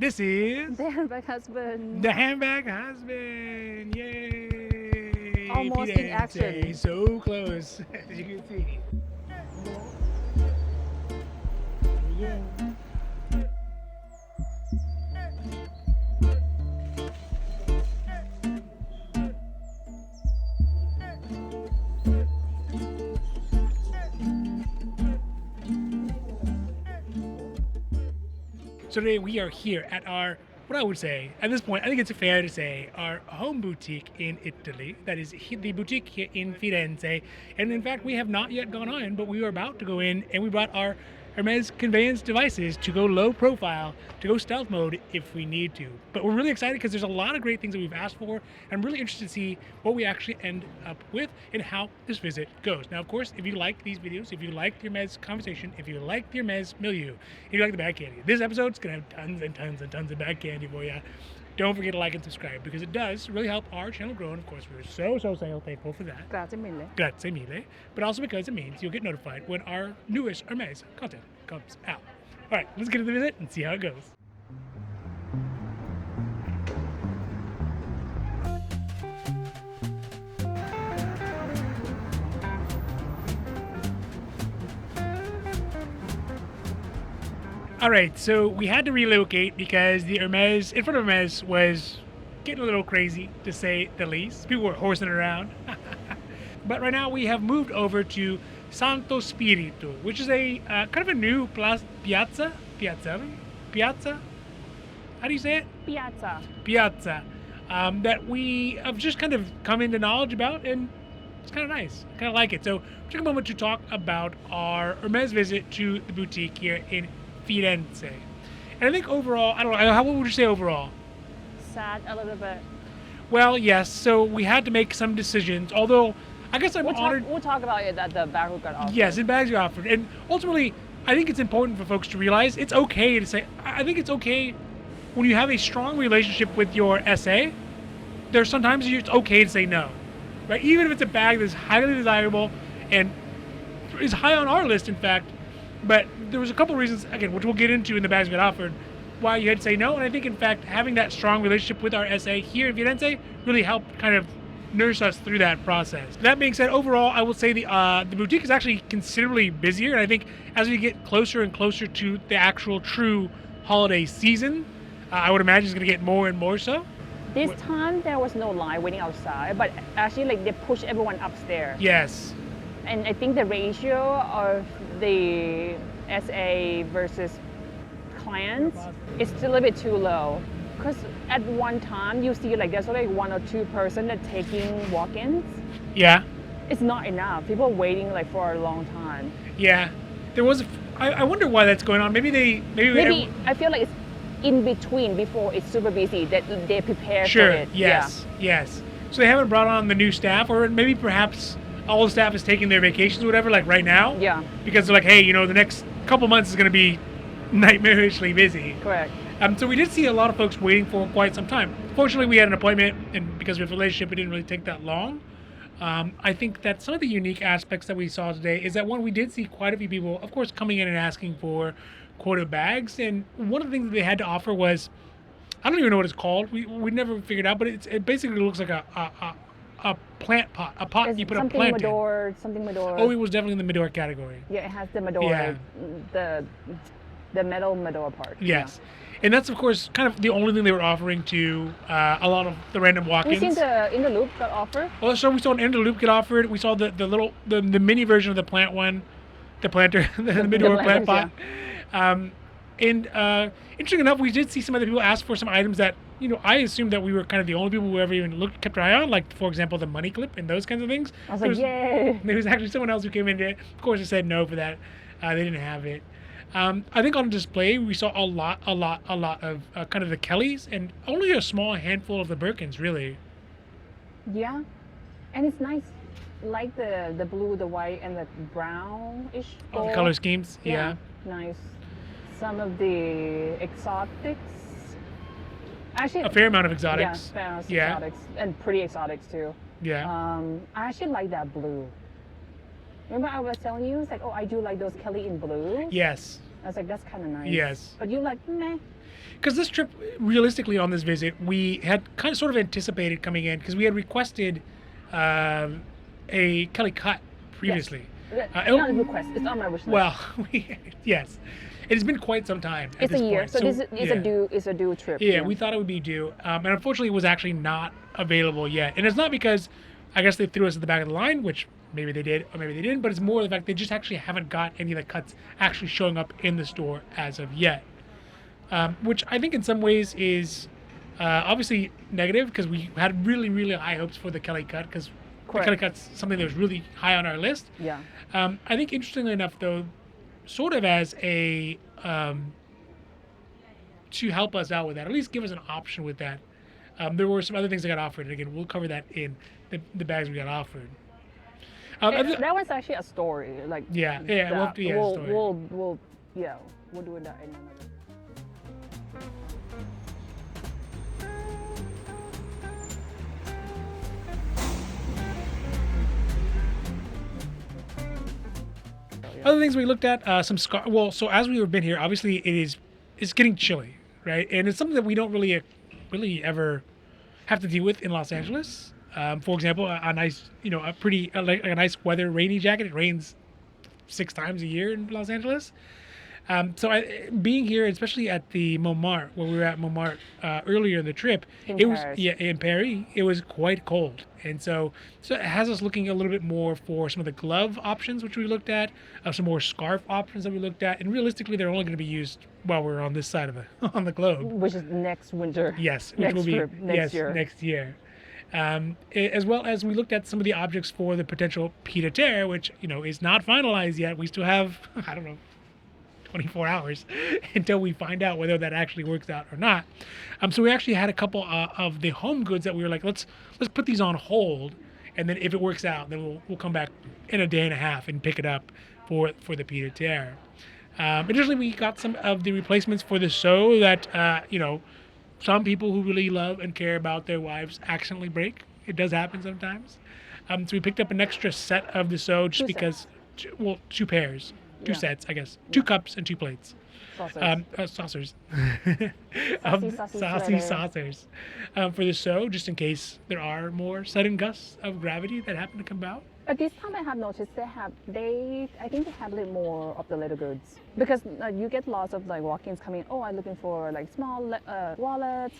This is The Handbag Husband. the Handbag Husband. Yay! Almost in action. So close, as you can see. Yeah. So today we are here at our, what I would say, at this point, I think it's fair to say, our home boutique in Italy. That is the boutique here in Firenze. And in fact, we have not yet gone on, but we are about to go in, and we brought our Hermes conveyance devices to go low profile, to go stealth mode if we need to. But we're really excited because there's a lot of great things that we've asked for. I'm really interested to see what we actually end up with and how this visit goes. Now, of course, if you like these videos, if you like the Hermes conversation, if you like the Hermes milieu, if you like the bag candy, this episode's going to have tons and tons and tons of bag candy for you. Don't forget to like and subscribe because it does really help our channel grow. And of course, we're so thankful for that. Grazie mille. Grazie mille. But also because it means you'll get notified when our newest Hermes content comes out. All right, let's get to the visit and see how it goes. All right, so we had to relocate because the Hermes, in front of Hermes, was getting a little crazy, to say the least. People were horsing around. But right now we have moved over to Santo Spirito, which is a kind of a new piazza? How do you say it? Piazza. Piazza. That we have just kind of come into knowledge about, and it's kind of nice. I kind of like it. So take a moment to talk about our Hermes visit to the boutique here in Firenze. And I think overall, I don't know, what would you say overall? Sad a little bit. Well, yes, so we had to make some decisions, although I guess I'm honored. We'll talk about it at the bag got offered. Yes, in bags are offered. And ultimately, I think it's important for folks to realize it's okay to say, I think it's okay when you have a strong relationship with your SA, there's sometimes it's okay to say no, right? Even if it's a bag that's highly desirable and is high on our list, in fact, but there was a couple reasons, again, which we'll get into in the bags get offered, why you had to say no. And I think, in fact, having that strong relationship with our SA here in Firenze really helped kind of nurse us through that process. That being said, overall, I will say the boutique is actually considerably busier. And I think as we get closer and closer to the actual true holiday season, I would imagine it's going to get more and more so. This time there was no line waiting outside, but actually like they push everyone upstairs. Yes. And I think the ratio of the SA versus clients is still a bit too low. Because at one time you see like there's only one or two person that taking walk-ins. Yeah. It's not enough. People are waiting like for a long time. Yeah. There was. I wonder why that's going on. Maybe I feel like it's in between before it's super busy that they prepare sure. for it. Yes. Yeah. Yes. So they haven't brought on the new staff, or maybe perhaps all the staff is taking their vacations or whatever, like right now. Yeah. Because they're like, hey, the next couple months is going to be nightmarishly busy. Correct. So we did see a lot of folks waiting for quite some time. Fortunately, we had an appointment, and because we have a relationship, it didn't really take that long. I think that some of the unique aspects that we saw today is that, one, we did see quite a few people, of course, coming in and asking for quota bags. And one of the things that they had to offer was, I don't even know what it's called. We never figured out, but it basically looks like a plant pot, a pot you put a plant in. Something Medor. Oh, it was definitely in the Medor category. Yeah, it has the Medor, the metal Medor part. Yes. Yeah. And that's, of course, kind of the only thing they were offering to a lot of the random walk-ins. We've seen the In the Loop got offered. Well, so we saw an In the Loop get offered. We saw the mini version of the plant one, the planter, the Medor plant pot. Yeah. Interesting enough, we did see some other people ask for some items that, I assumed that we were kind of the only people who ever even kept our eye on, like, for example, the money clip and those kinds of things. I was like, yay! There was actually someone else who came in there. Of course, they said no for that. They didn't have it. I think on display we saw a lot of kind of the Kellys and only a small handful of the Birkins, really. Yeah, and it's nice, like the blue, the white, and the brownish. Oh, the color schemes. Yeah. Nice. Some of the exotics. Actually, a fair amount of exotics. Yeah, exotics and pretty exotics too. Yeah. I actually like that blue. Remember I was telling you, it's like, oh, I do like those Kelly in blue. Yes. I was like, that's kind of nice. Yes. But you're like, meh. Because this trip, realistically, on this visit, we had kind of sort of anticipated coming in because we had requested a Kelly cut previously. Yes. Not a request. It's on my wish list. Well, yes. It has been quite some time. It's a year, point. so this is a due trip. Yeah, we thought it would be due, and unfortunately, it was actually not available yet. And it's not because, I guess they threw us at the back of the line, which maybe they did or maybe they didn't. But it's more the fact they just actually haven't got any of the cuts actually showing up in the store as of yet, which I think in some ways is obviously negative because we had really, really high hopes for the Kelly cut because the Kelly cut's something that was really high on our list. Yeah. I think interestingly enough, though, sort of as a to help us out with that, at least give us an option with that. There were some other things that got offered, and again, we'll cover that in the bags we got offered. That one's actually a story, like we'll have to a story. We'll do that in another. Other things we looked at, so as we have been here, obviously it's getting chilly, right? And it's something that we don't really ever have to deal with in Los Angeles. For example, a nice, a nice weather rainy jacket. It rains 6 times a year in Los Angeles. Being here, especially at the Montmartre, where we were at Montmartre earlier in the trip, in Paris, it was quite cold. And so it has us looking a little bit more for some of the glove options, which we looked at, some more scarf options that we looked at. And realistically, they're only going to be used while we're on this side of on the globe. Which is next winter. Yes, which will be next year. As well as we looked at some of the objects for the potential pied-à-terre, which, is not finalized yet. We still have, 24 hours until we find out whether that actually works out or not. So we actually had a couple of the home goods that we were like, let's put these on hold, and then if it works out, then we'll come back in a day and a half and pick it up for the pied-à-terre. Additionally, we got some of the replacements for the sew that some people who really love and care about their wives accidentally break. It does happen sometimes. So we picked up an extra set of the sew just because, 2 pairs. 2 sets, I guess. 2 cups and 2 plates. Saucers. Saucy saucers. For the sew, just in case there are more sudden gusts of gravity that happen to come about. But this time I have noticed I think they have a little more of the leather goods. Because you get lots of like walk-ins coming, I'm looking for like small wallet,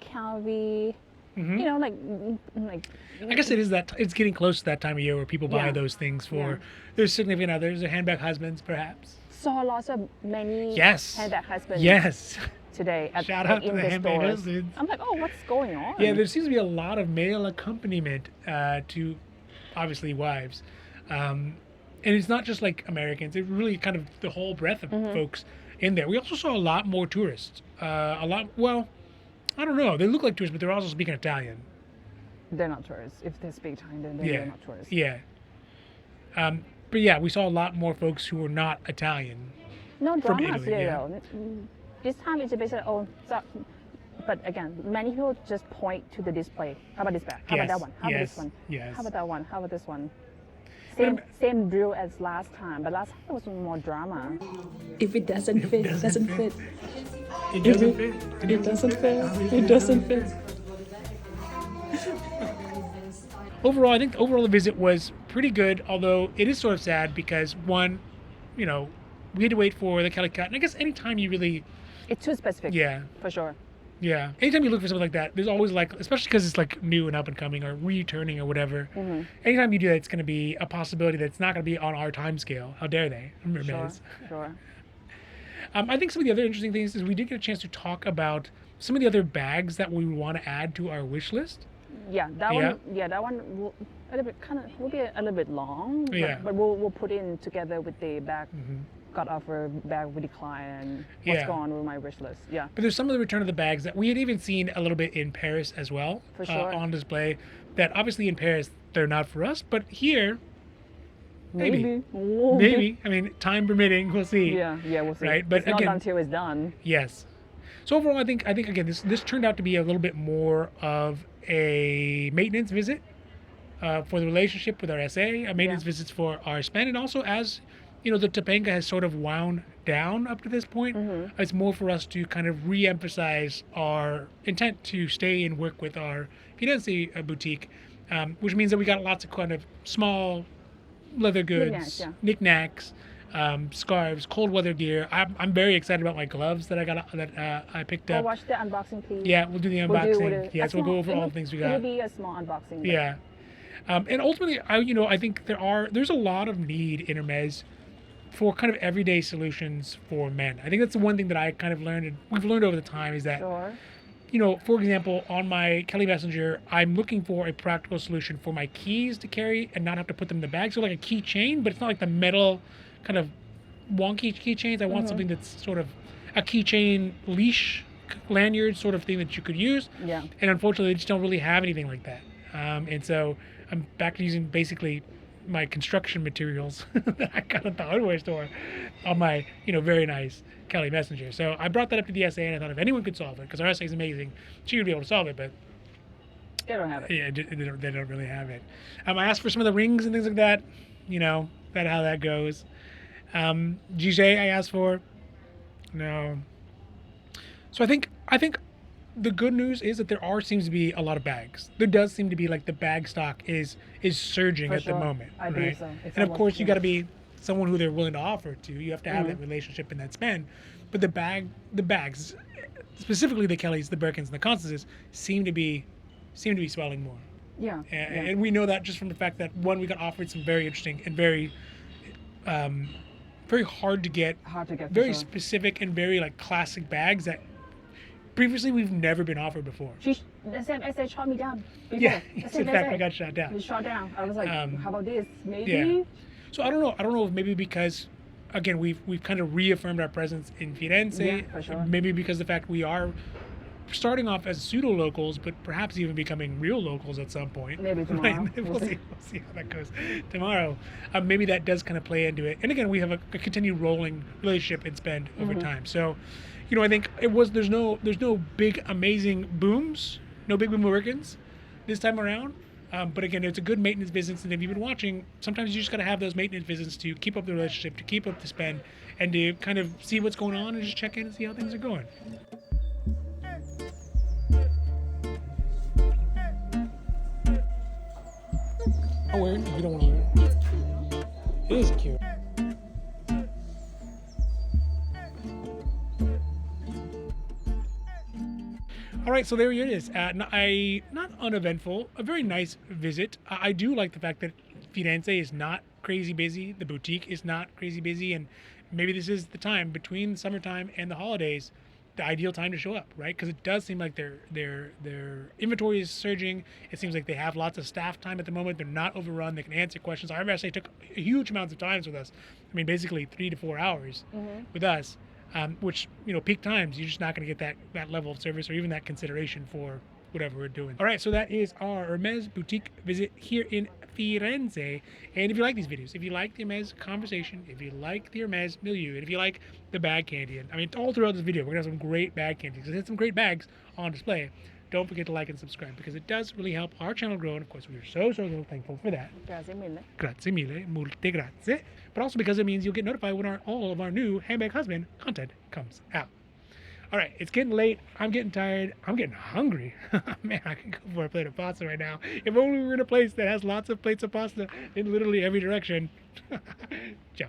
Calvi. Mm-hmm. Like. I guess it is that it's getting close to that time of year where people buy those things for their significant others, or handbag husbands, perhaps. Saw lots of many handbag husbands. Yes. Today Shout out to the handbag stores. husbands. I'm like, what's going on? Yeah, there seems to be a lot of male accompaniment to, obviously, wives, and it's not just like Americans. It's really kind of the whole breadth of folks in there. We also saw a lot more tourists. I don't know. They look like tourists, but they're also speaking Italian. They're not tourists. If they speak Italian, then they're not tourists. Yeah. But yeah, we saw a lot more folks who were not Italian. No drama Italy, though. This time it's basically, but again, many people just point to the display. How about this bag? How about that one? How about this one? Yes. How about that one? How about this one? Same drill as last time, but last time there was more drama. If it doesn't fit, it doesn't fit. It doesn't fit. It doesn't fit. It doesn't fit. Overall, I think the visit was pretty good, although it is sort of sad because, one, we had to wait for the Kelly cut. And I guess anytime you really... It's too specific. Yeah. For sure. Yeah. Anytime you look for something like that, there's always especially because it's like new and up and coming or returning or whatever. Mm-hmm. Anytime you do that, it's going to be a possibility that it's not going to be on our time scale. How dare they? Hermes. Sure. I think some of the other interesting things is we did get a chance to talk about some of the other bags that we want to add to our wish list. Yeah, that one will be a little bit long. But we'll put in together with the bag. Mm-hmm. Got offer bag with the client. What's going on with my wish list? Yeah. But there's some of the return of the bags that we had even seen a little bit in Paris as well. For sure. On display. That obviously in Paris they're not for us, but here. Maybe. I mean, time permitting, we'll see. Yeah, we'll see. Right, but it's not done until it's done. Yes. So overall, I think again, this turned out to be a little bit more of a maintenance visit for the relationship with our SA, a maintenance visits for our spend, and also as the Topanga has sort of wound down up to this point. It's more for us to kind of re-emphasize our intent to stay and work with our Firenze boutique, which means that we got lots of kind of small leather goods, knickknacks, scarves, cold weather gear. I'm very excited about my gloves that I picked up. Watch the unboxing, please. Yeah, we'll do the unboxing. So we'll go over all the things we got. It'll be a small unboxing. Yeah. And ultimately, I think there's a lot of need in Hermes for kind of everyday solutions for men. I think that's the one thing that I kind of learned, and we've learned over the time, is that, for example, on my Kelly Messenger, I'm looking for a practical solution for my keys to carry and not have to put them in the bag. So like a keychain, but it's not like the metal kind of wonky keychains. I want something that's sort of a keychain leash lanyard sort of thing that you could use. Yeah. And unfortunately, they just don't really have anything like that. And so I'm back to using basically my construction materials that I got at the hardware store on my, very nice Kelly Messenger. So I brought that up to the SA, and I thought if anyone could solve it, because our SA is amazing, she would be able to solve it, but they don't have it. Yeah, they don't really have it. I asked for some of the rings and things like that, that how that goes. GJ I asked for. No. So I think the good news is that there seems to be a lot of bags. There does seem to be like the bag stock is surging at the moment. I believe so. And of course you got to be someone who they're willing to offer to. You have to have that relationship and that spend. But the bags, specifically the Kellys, the Birkins, and the Constances, seem to be swelling more. Yeah. And we know that just from the fact that one, we got offered some very interesting and very hard to get, very specific and very like classic bags that previously we've never been offered before. The same essay shot me down. Before. Yeah, in fact, I got shot down. Shot down. I was like, how about this? Maybe. Yeah. So I don't know if maybe because, again, we've kind of reaffirmed our presence in Firenze. Yeah, for sure. Maybe because the fact we are starting off as pseudo locals, but perhaps even becoming real locals at some point. Maybe tomorrow. We'll see how that goes tomorrow. Maybe that does kind of play into it. And again, we have a continued rolling relationship and spend over time. So, I think there's no big amazing booms, no big boom Birkins this time around. But again, it's a good maintenance business, and if you've been watching, sometimes you just got to have those maintenance visits to keep up the relationship, to keep up the spend, and to kind of see what's going on and just check in and see how things are going. Oh, weird. You don't want to wear it. It is cute. All right, so there it is. Not uneventful, a very nice visit. I do like the fact that Firenze is not crazy busy. The boutique is not crazy busy, and maybe this is the time between the summertime and the holidays, the ideal time to show up, right? Because it does seem like their inventory is surging. It seems like they have lots of staff time at the moment. They're not overrun. They can answer questions. Our actually took huge amounts of time with us. I mean, basically 3 to 4 hours with us. Which, peak times, you're just not going to get that level of service or even that consideration for whatever we're doing. All right, so that is our Hermes boutique visit here in Firenze. And if you like these videos, if you like the Hermes conversation, if you like the Hermes milieu, and if you like the bag candy, and all throughout this video, we're going to have some great bag candy because there's some great bags on display. Don't forget to like and subscribe because it does really help our channel grow, and of course we are so thankful for that. Grazie mille. Grazie mille, multe grazie. But also because it means you'll get notified when all of our new HandBag Husband content comes out. All right, it's getting late. I'm getting tired. I'm getting hungry. Man, I can go for a plate of pasta right now. If only we were in a place that has lots of plates of pasta in literally every direction. Ciao.